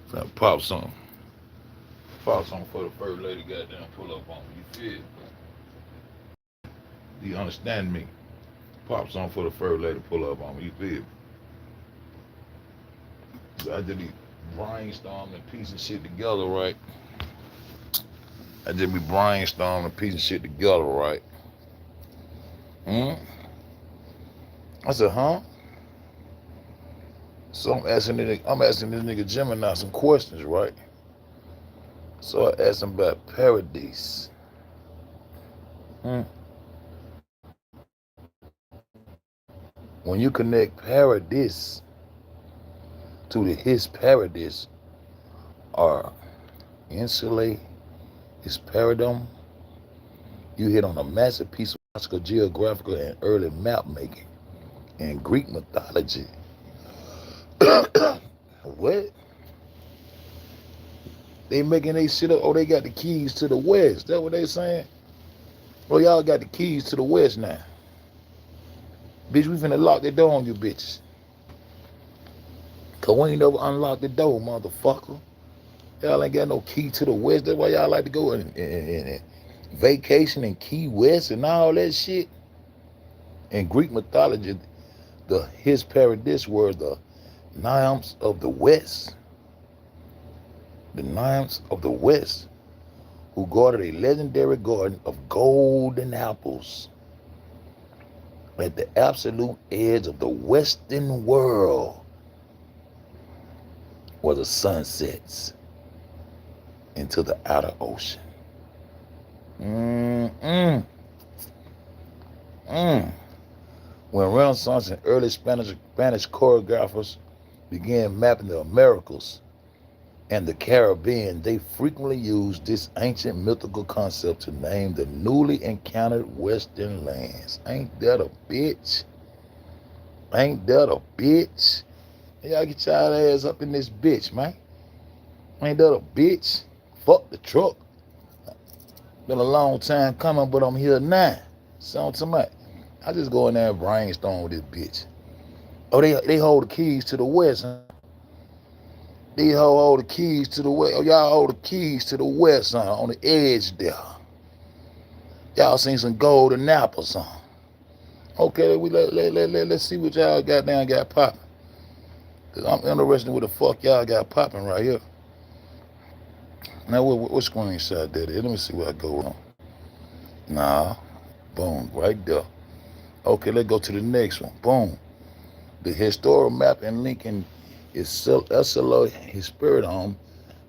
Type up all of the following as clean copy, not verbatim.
Finna pop something. Pop something for the first lady goddamn pull up on me. You feel? Do you understand me? Pop something for the first lady pull up on me. You feel? So I just be brainstorming, piecing shit together, right? I just be brainstorming, piecing shit together, right? Hmm? I said, huh? So I'm asking this nigga Gemini some questions, right? So I asked him about paradise. Hmm. When you connect paradise to the his paradise or insulate his paradigm, you hit on a massive piece of classical geographical and early map making in Greek mythology. What? They making they shit up. Oh, they got the keys to the west. That what they saying? Well, y'all got the keys to the west now. Bitch, we finna lock the door on you bitches. Cause we ain't never unlocked the door, motherfucker. Y'all ain't got no key to the west. That's why y'all like to go and vacation in Key West and all that shit. In Greek mythology, his paradise were the nymphs of the west. The nymphs of the west who guarded a legendary garden of golden apples at the absolute edge of the western world where the sun sets into the outer ocean. Mm-mm. Mm. When Renaissance and early Spanish choreographers began mapping the Americas and the Caribbean, they frequently used this ancient mythical concept to name the newly encountered western lands. Ain't that a bitch? Ain't that a bitch? Y'all get y'all ass up in this bitch, man. Ain't that a bitch? Fuck the truck. Been a long time coming, but I'm here now. Sound to me. I just go in there and brainstorm with this bitch. Oh, they hold the keys to the west, huh? They hold the keys to the west. Oh, y'all hold the keys to the west, huh? On the edge there. Y'all seen some golden apples, huh? Okay, let's see what y'all got popping. Cause I'm interested in what the fuck y'all got popping right here. Now, what screenshot that is? Let me see where I go wrong. Nah, boom, right there. Okay, let's go to the next one. Boom. The historical map in Lincoln is Ursula Hesperion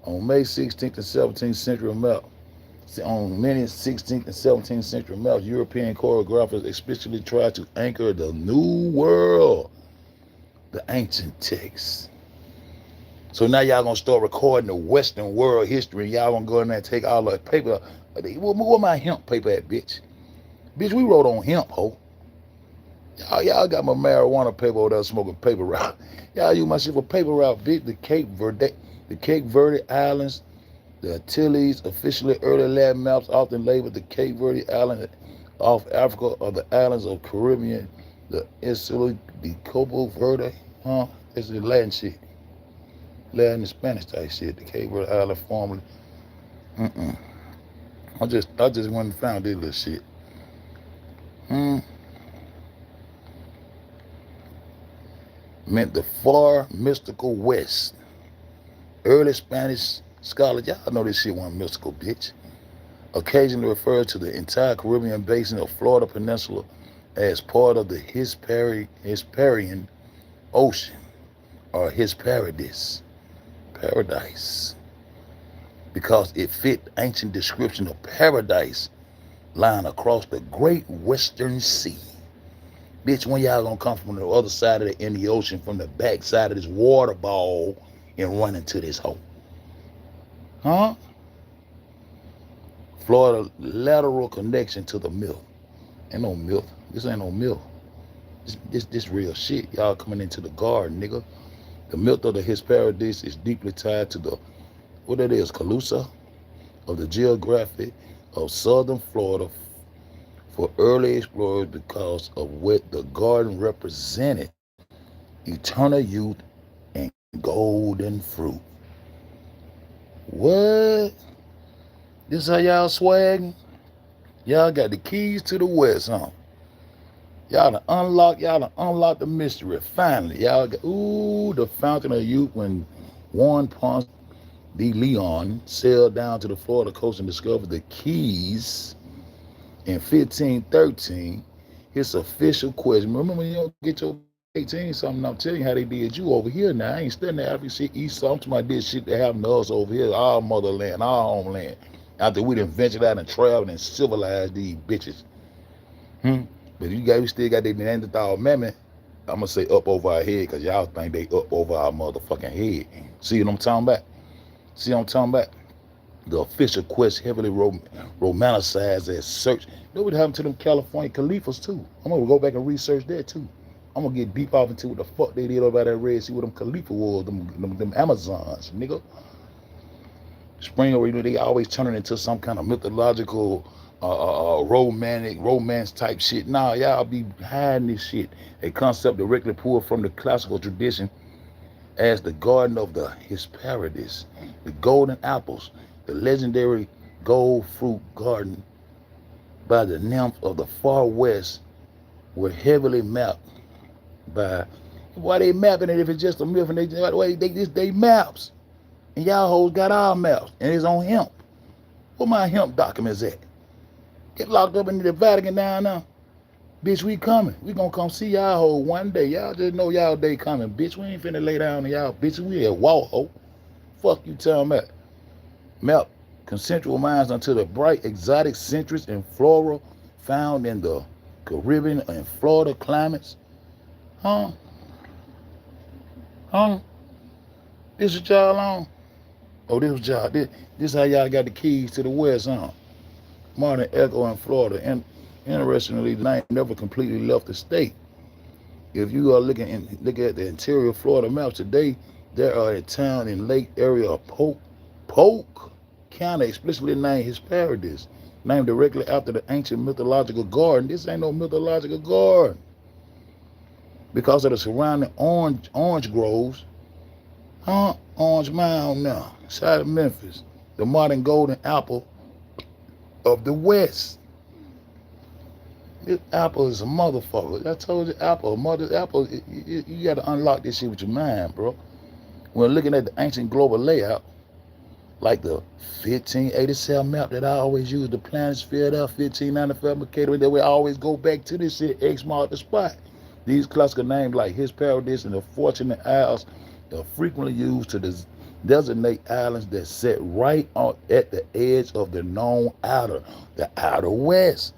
on May 16th and 17th century map. On many 16th and 17th century maps, European choreographers especially tried to anchor the new world, the ancient texts. So now y'all gonna start recording the Western world history, and y'all gonna go in there and take all the paper. Where my hemp paper at, bitch? Bitch, we wrote on hemp, ho. Y'all got my marijuana paper over there smoking paper route. Y'all use my shit for paper route, bitch. The Cape Verde Islands, the Antilles, officially early land maps often labeled the Cape Verde Island off Africa or the islands of Caribbean, the Insula de Cabo Verde, huh? This is Latin shit. Latin and Spanish type shit. The Cape Verde Island formerly. Mm-mm. I just went and found this little shit. Hmm. Meant the far mystical west. Early Spanish scholars, y'all know this shit wasn't mystical, bitch. Occasionally refers to the entire Caribbean basin of Florida Peninsula as part of the Hesperian Ocean or paradise, because it fit ancient description of paradise lying across the Great Western Sea. Bitch, when y'all gonna come from the other side of the Indian Ocean, from the back side of this water ball and run into this hole? Huh? Florida lateral connection to the myth. Ain't no myth. This ain't no myth. This real shit. Y'all coming into the garden, nigga. The myth of the Hesperides is deeply tied to the what it is, Calusa of the geography of southern Florida for early explorers because of what the garden represented: eternal youth and golden fruit. What? This how y'all swagging? Y'all got the keys to the West, huh? Y'all done unlock the mystery. Finally, y'all got, ooh, the fountain of youth when Juan Ponce de Leon sailed down to the Florida coast and discovered the keys in 1513. His official question. Remember, you don't get your 18 something. I'm telling you how they did you over here now. I ain't studying that African shit east. So I'm talking about this shit that happened to us over here, our motherland, our homeland. After we done ventured out and traveled and civilized these bitches. But you guys still got their Neanderthal mammoth. I'm gonna say up over our head because y'all think they up over our motherfucking head. See what I'm talking about? See what I'm talking about? The official quest heavily romanticized as search. You know what happened to them California Caliphs too? I'm gonna go back and research that too. I'm gonna get deep off into what the fuck they did over that Red Sea, what them Khalifa was, them Amazons, nigga. Spring over, you know, they always turn it into some kind of mythological, romance type shit. Nah, y'all be hiding this shit. A concept directly pulled from the classical tradition as the Garden of the Hesperides, the Golden Apples, the legendary gold fruit garden by the nymph of the far west, were heavily mapped by. Why they mapping it if it's just a myth and they maps? And y'all hoes got our maps and it's on hemp. Where my hemp documents at? Get locked up in the Vatican down now. Bitch, we coming. We gonna come see y'all hoe one day. Y'all just know y'all day coming. Bitch, we ain't finna lay down on y'all bitches. We at war, ho. Fuck you telling me. Map consensual minds unto the bright exotic citrus and flora found in the Caribbean and Florida climates. Huh? This what y'all on? Oh, this was y'all. This how y'all got the keys to the West, huh? Martin Echo in Florida. And interestingly, the name never completely left the state. If you are looking at the interior Florida maps today, there are a town in Lake area of Polk County explicitly named Hesperides, named directly after the ancient mythological garden. This ain't no mythological garden. Because of the surrounding orange groves, Orange Mound now, side of Memphis, the modern golden apple of the West. This apple is a motherfucker. I told you, apple, mother's apple. You got to unlock this shit with your mind, bro. When looking at the ancient global layout, like the 1587 map that I always use, the planisphere there, 1595 Mercator, that we always go back to this shit, X marked the spot. These classical names like Hesperides and the Fortunate Isles are frequently used to designate islands that sit right at the edge of the known the outer west.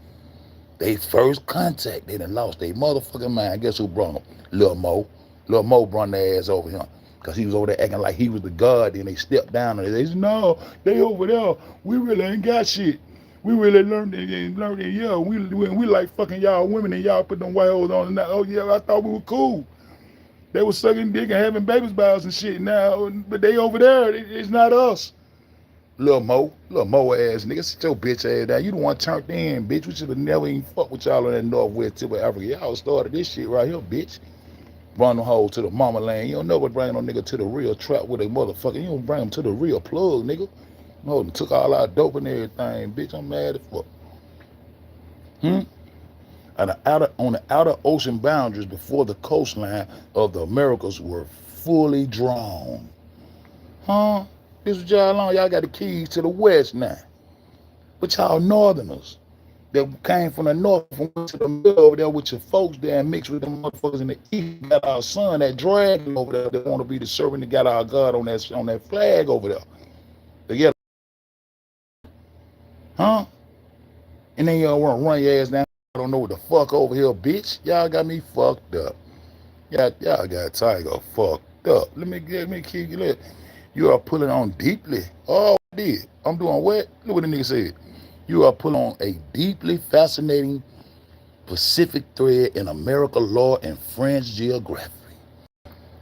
They first contact, they done lost their motherfucking mind. Guess who brought them? Lil Mo. Lil Mo brought their ass over here. Because he was over there acting like he was the god. Then they stepped down and they said, no, they over there. We really ain't got shit. We really learned it, yeah. We like fucking y'all women and y'all put them white hoes on. And now, oh yeah, I thought we were cool. They was sucking dick and having babies by us and shit now. But they over there, it's not us. Lil Mo ass nigga, sit your bitch ass down. You the one turned in, bitch. We should have never even fucked with y'all in that northwest tip of Africa. Y'all started this shit right here, bitch. Bring them hoes to the mama land. You don't never bring no nigga to the real trap with a motherfucker. You don't bring them to the real plug, nigga. No, they took all our dope and everything, bitch. I'm mad as fuck. On the outer ocean boundaries before the coastline of the Americas were fully drawn. This was y'all on. Y'all got the keys to the West now. But y'all northerners that came from the north and went to the middle over there with your folks there and mixed with them motherfuckers in the east. Got our son, that dragon over there that want to be the servant that got our God on that flag over there. They get, and then y'all want to run your ass down. I don't know what the fuck over here, bitch. Y'all got me fucked up. Y'all got Tiger fucked up. Let me keep you lit. You are pulling on deeply. Oh, I did. I'm doing what? Look what the nigga said. You are pulling on a deeply fascinating Pacific thread in American lore and French geography.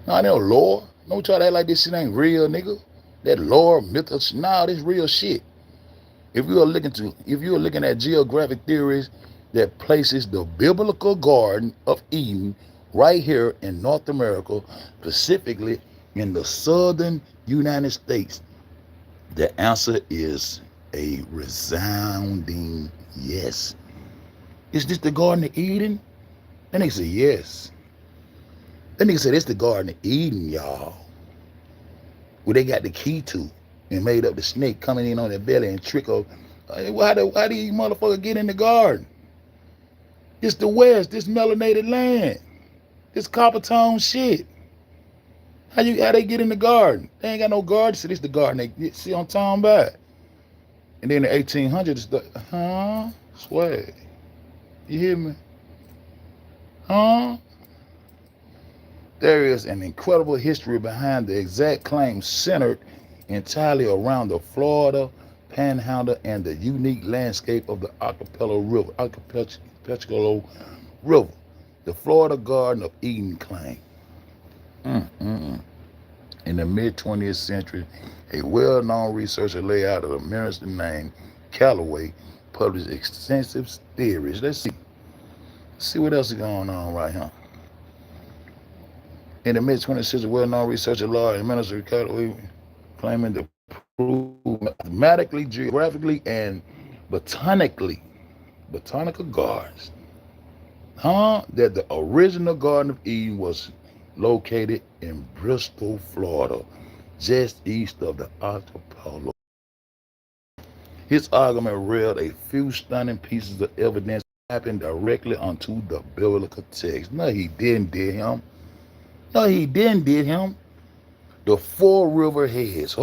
Nah, they don't lore. Don't try to act like this shit ain't real, nigga. That lore, mythos, nah, this real shit. If you're looking at geographic theories that places the biblical Garden of Eden right here in North America, specifically in the southern United States, The answer is a resounding yes. Is this the Garden of Eden? Then they say yes. Then they said it's the Garden of Eden, y'all. Where they got the key to and made up the snake coming in on their belly and trick of, why do you motherfuckers get in the garden? This the West, this melanated land, this copper tone shit. How they get in the garden? They ain't got no garden. So this the garden they see on town by. And then in the 1800s, it's the, swag. You hear me? There is an incredible history behind the exact claim centered entirely around the Florida Panhandle and the unique landscape of the Archipelago River, the Florida Garden of Eden claim. In the mid-20th century, a well-known researcher laid out of American named Callaway published extensive theories. Let's see what else is going on right here. In the mid-20th century, well-known researcher, law, and minister Callaway claiming to prove mathematically, geographically, and botanical gardens, that the original Garden of Eden was located in Bristol, Florida, just east of the archipelago. His argument revealed a few stunning pieces of evidence mapping directly onto the biblical text. No, he didn't, did him. No, he didn't, did him. The four river heads.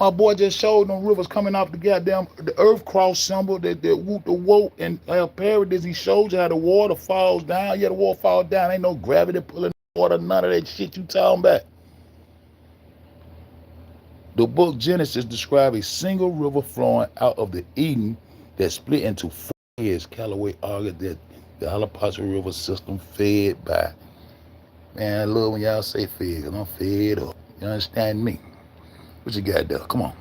My boy just showed them rivers coming off the goddamn the earth cross symbol, the whoop the woke and paradise. He showed you how the water falls down. Yeah, the water falls down. Ain't no gravity pulling the water, none of that shit you talking about. The book Genesis describes a single river flowing out of the Eden that split into four heads. Callaway argued that the Alapasa River system fed by. Man, I love when y'all say fed, because I'm fed up. You understand me? What you got there? Come on.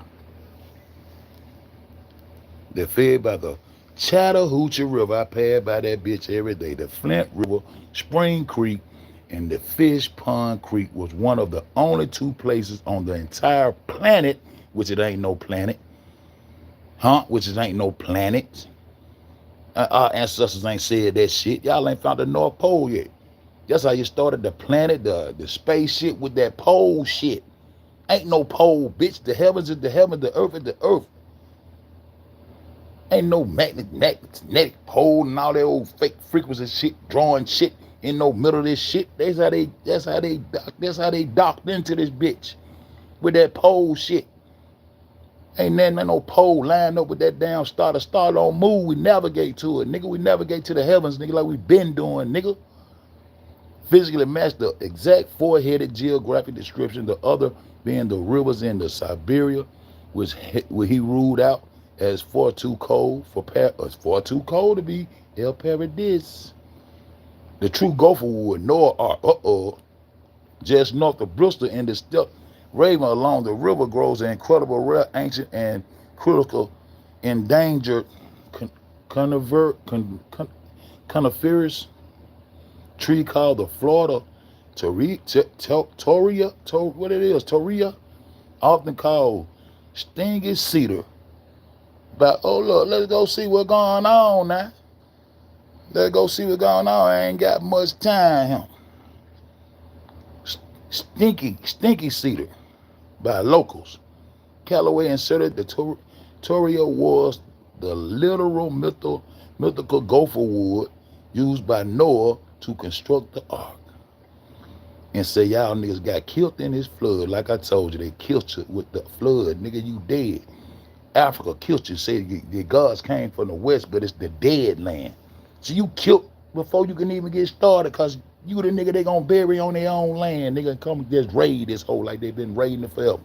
They're fed by the Chattahoochee River. I pass by that bitch every day. The Flint River, Spring Creek, and the Fish Pond Creek was one of the only two places on the entire planet, which it ain't no planet, which it ain't no planet. Our ancestors ain't said that shit. Y'all ain't found the North Pole yet. That's how you started the planet, the spaceship with that pole shit. Ain't no pole, bitch. The heavens is the heaven, the earth is the earth. Ain't no magnetic pole and all that old fake frequency shit, drawing shit in no middle of this shit. That's how they docked into this bitch with that pole shit. Ain't nothing no pole lined up with that damn star. The star don't move. We navigate to it, nigga. We navigate to the heavens, nigga, like we been doing, nigga. Physically match the exact four-headed geographic description, the other being the rivers in the Siberia, which he ruled out as far too cold to be El Paradis. The true gopher wood, Noah Ark, just north of Bristol in the steppe raven along the river grows an incredible, rare, ancient, and critical endangered coniferous tree called the Florida Toria, often called stingy cedar. But look, let's go see what's going on now. Let's go see what's going on. I ain't got much time here. Stinky cedar by locals. Callaway inserted the Toria was the literal mythical gopher wood used by Noah to construct the ark. And say y'all niggas got killed in this flood. Like I told you, they killed you with the flood. Nigga, you dead. Africa killed you. Say the gods came from the west, but it's the dead land. So you killed before you can even get started, because you the nigga they gonna bury on their own land. Nigga come just raid this hole like they've been raiding it forever.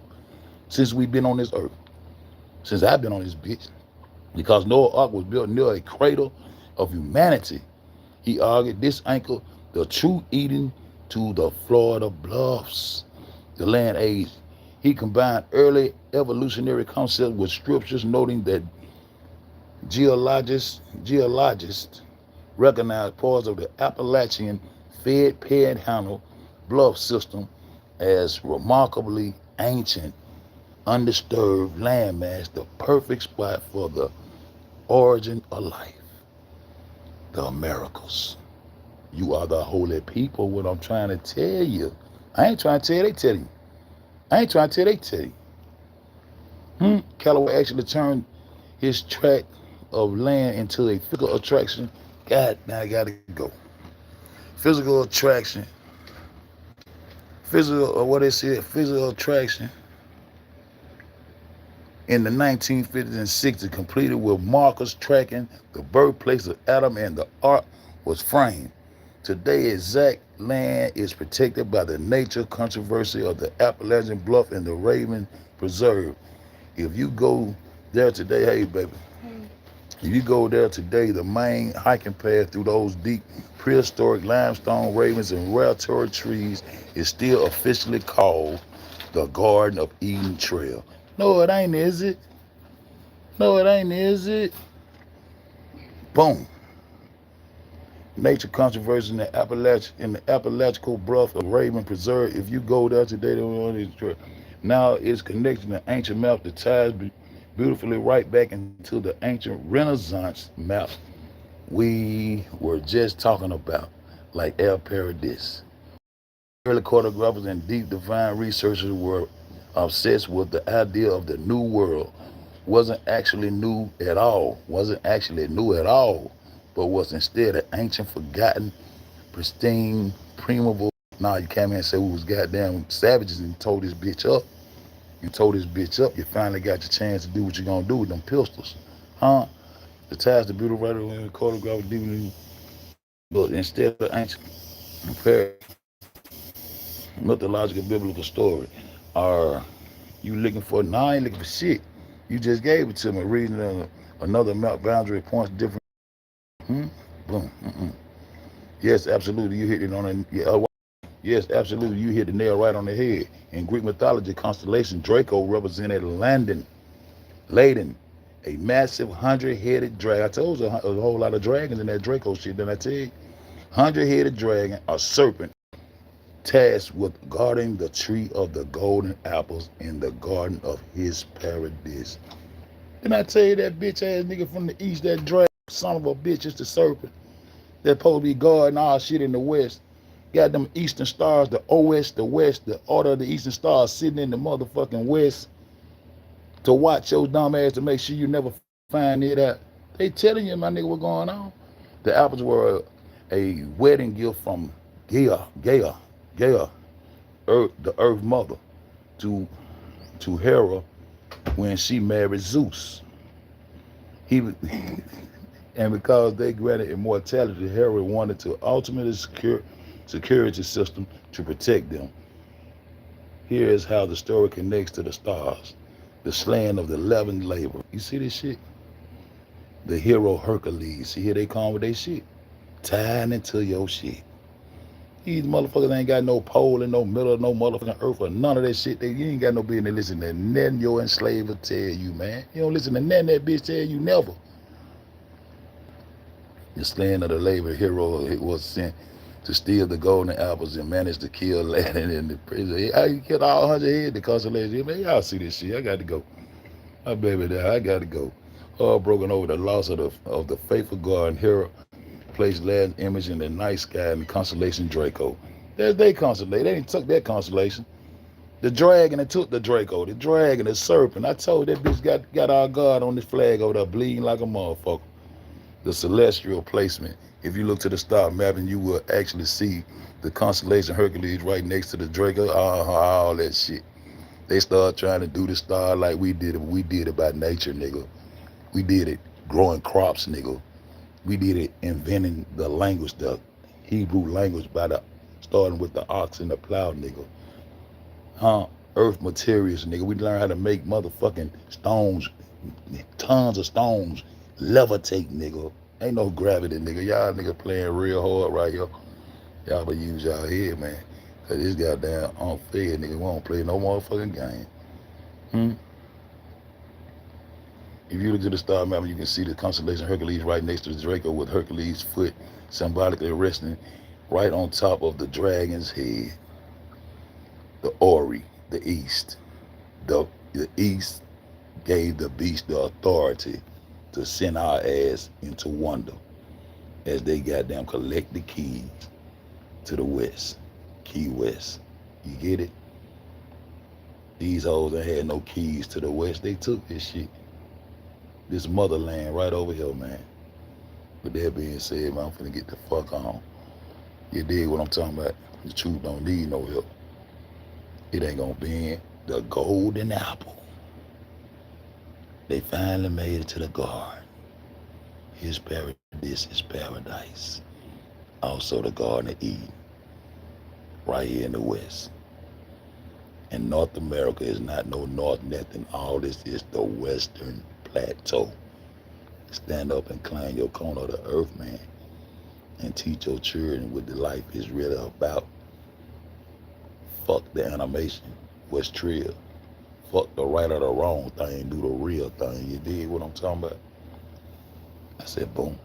Since we've been on this earth. Since I've been on this bitch. Because Noah's ark was built near a cradle of humanity. He argued this anchored the true Eden to the Florida bluffs, the land age. He combined early evolutionary concepts with scriptures, noting that geologists recognize parts of the Appalachian Fed Panhandle bluff system as remarkably ancient. undisturbed landmass, the perfect spot for the origin of life, the Americas. You are the holy people, what I'm trying to tell you. I ain't trying to tell you, they tell you. I ain't trying to tell you, they tell you. Callaway actually turned his tract of land into a physical attraction. God, now I gotta go. Physical attraction. Physical, or what they said, physical attraction in the 1950s and 60s, completed with markers tracking the birthplace of Adam, and the ark was framed. Today, exact land is protected by the Nature Conservancy of the Appalachian Bluff and the Raven Preserve. If you go there today, hey baby, if you go there today, the main hiking path through those deep prehistoric limestone ravens and rare turret trees is still officially called the Garden of Eden Trail. No, it ain't, is it? No, it ain't, is it? Boom. Nature Conservancy in the Appalachian Bluff of Raven Preserve. If you go there today, now it's connecting the ancient map that ties beautifully right back into the ancient Renaissance map we were just talking about, like El Paradis. Early cartographers and deep divine researchers were obsessed with the idea of the new world. Wasn't actually new at all, but was instead an ancient, forgotten, pristine, primeval. Nah, you came in and said we was goddamn savages and tore this bitch up. You tore this bitch up. You finally got your chance to do what you gonna do with them pistols. Huh? The ties to beautiful writer and cartographer, but instead of ancient, mythological, biblical story, are you looking for? Nah, I ain't looking for shit. You just gave it to me. Reading another map boundary points different. Boom. Yes, absolutely. You hit it on the. Yes, absolutely. You hit the nail right on the head. In Greek mythology, constellation Draco represented Ladon, a massive 100-headed dragon. I told you a whole lot of dragons in that Draco shit. Didn't I tell you? 100-headed dragon, a serpent, tasked with guarding the tree of the golden apples in the garden of his paradise. Didn't I tell you that bitch ass nigga from the east, that dragon son of a bitch is the serpent that supposed to be guarding all shit in the west? Got them eastern stars, the OS, the west, the order of the eastern stars sitting in the motherfucking west to watch your dumb ass to make sure you never find it out. They telling you, my nigga, what's going on. The apples were a wedding gift from Gaia, the Earth Mother, to Hera when she married Zeus. And because they granted immortality, Hera wanted to ultimately security system to protect them. Here is how the story connects to the stars. The slaying of the 11 labor. You see this shit? The hero Hercules. See, here they come with their shit. Tying into your shit. These motherfuckers ain't got no pole in no middle of no motherfucking earth or none of that shit. You ain't got no business listening to nothing your enslaver tell you, man. You don't listen to nothing that bitch tell you, never. The slaying of the labor hero, it was sent to steal the golden apples and managed to kill Aladdin in the prison. How you killed all 100 heads? The constellation. Man, y'all see this shit. I got to go. My baby there, I got to go. All broken over the loss of the faithful garden. Hera placed Aladdin's image in the night sky in the constellation Draco. There's their constellation. They didn't took that constellation. The dragon that took the Draco. The dragon, the serpent. I told that bitch got our God on this flag over there bleeding like a motherfucker. The celestial placement. If you look to the star mapping, you will actually see the constellation Hercules right next to the Draco. All that shit. They start trying to do the star like we did it. We did it by nature, nigga. We did it growing crops, nigga. We did it inventing the language, the Hebrew language, starting with the ox and the plow, nigga. Earth materials, nigga. We learned how to make motherfucking stones, tons of stones, levitate, nigga. Ain't no gravity, nigga. Y'all nigga playing real hard right here. Y'all better use y'all head, man. Cause this goddamn unfair, nigga. We don't play no motherfucking game. If you look at the star map, you can see the constellation Hercules right next to the Draco, with Hercules' foot symbolically resting right on top of the dragon's head. The Ori, the east. The East gave the beast the authority to send our ass into wonder as they goddamn collect the keys to the West. Key West. You get it? These hoes that had no keys to the West, they took this shit. This motherland right over here, man. With that being said, man, I'm finna get the fuck on. You dig what I'm talking about? The truth don't need no help. It ain't gonna bend. The golden apple. They finally made it to the garden. His paradise is paradise. Also the Garden of Eden. Right here in the West. And North America is not no North nothing. All this is the Western Plateau. Stand up and claim your corner of the earth, man. And teach your children what the life is really about. Fuck the animation. What's trill? Fuck the right or the wrong thing. Do the real thing. You dig what I'm talking about? I said, boom.